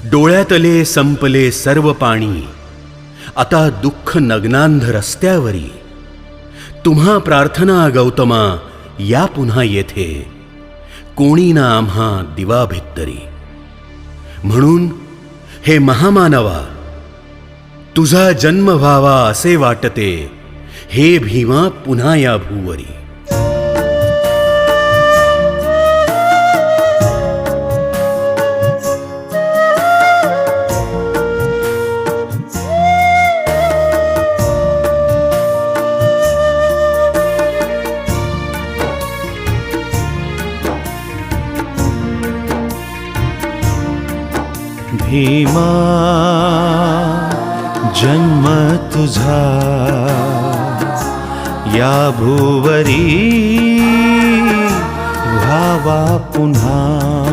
डोळ्यातले संपले सर्व पाणी, आता दुःख नग्नांध रस्त्यावरी. तुम्हा प्रार्थना गौतमा, या पुन्हा येथे, कोणी ना आम्हा दिवा भित्तरी. म्हणून हे महामानवा, तुझा जन्म व्हावा असे वाटते, हे भीमा पुन्हा या भूवरी. भीमा जन्म तुझा या भूवरी व्हावा पुन्हा.